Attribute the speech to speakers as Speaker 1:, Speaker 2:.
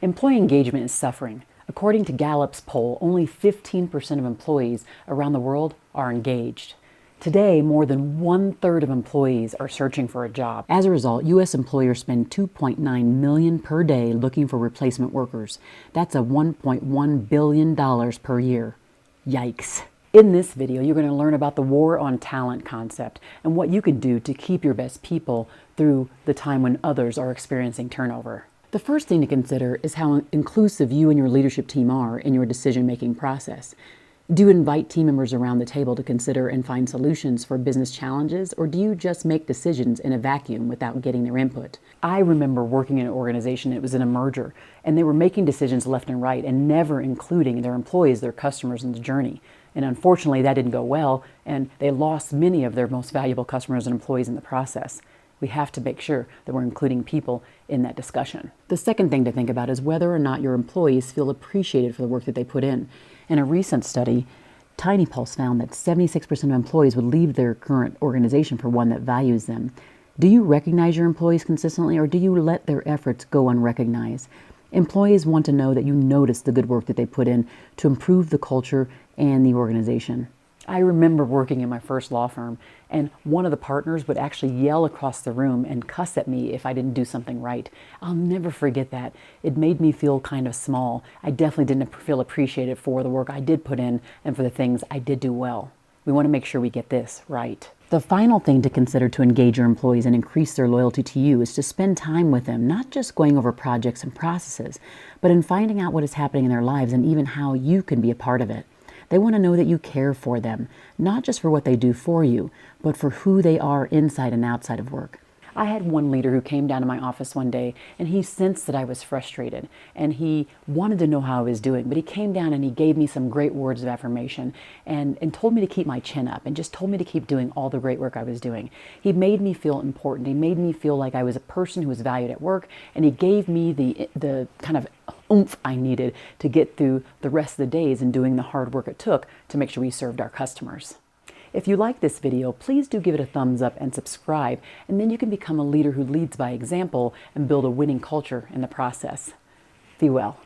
Speaker 1: Employee engagement is suffering. According to Gallup's poll, only 15% of employees around the world are engaged. Today, more than 1/3 of employees are searching for a job. As a result, U.S. employers spend $2.9 million per day looking for replacement workers. That's a $1.1 billion per year. Yikes. In this video, you're going to learn about the war on talent concept and what you can do to keep your best people through the time when others are experiencing turnover. The first thing to consider is how inclusive you and your leadership team are in your decision-making process. Do you invite team members around the table to consider and find solutions for business challenges, or do you just make decisions in a vacuum without getting their input? I remember working in an organization, it was in a merger, and they were making decisions left and right and never including their employees, their customers in the journey. And unfortunately, that didn't go well, and they lost many of their most valuable customers and employees in the process. We have to make sure that we're including people in that discussion. The second thing to think about is whether or not your employees feel appreciated for the work that they put in. In a recent study, Tiny Pulse found that 76% of employees would leave their current organization for one that values them. Do you recognize your employees consistently, or do you let their efforts go unrecognized? Employees want to know that you notice the good work that they put in to improve the culture and the organization. I remember working in my first law firm, and one of the partners would actually yell across the room and cuss at me if I didn't do something right. I'll never forget that. It made me feel kind of small. I definitely didn't feel appreciated for the work I did put in and for the things I did do well. We want to make sure we get this right. The final thing to consider to engage your employees and increase their loyalty to you is to spend time with them, not just going over projects and processes, but in finding out what is happening in their lives and even how you can be a part of it. They want to know that you care for them, not just for what they do for you, but for who they are inside and outside of work. I had one leader who came down to my office one day, and he sensed that I was frustrated, and he wanted to know how I was doing, but he came down and he gave me some great words of affirmation and told me to keep my chin up and just told me to keep doing all the great work I was doing. He made me feel important. He made me feel like I was a person who was valued at work, and he gave me the kind of oomph I needed to get through the rest of the days and doing the hard work it took to make sure we served our customers. If you like this video, please do give it a thumbs up and subscribe, and then you can become a leader who leads by example and build a winning culture in the process. Be well.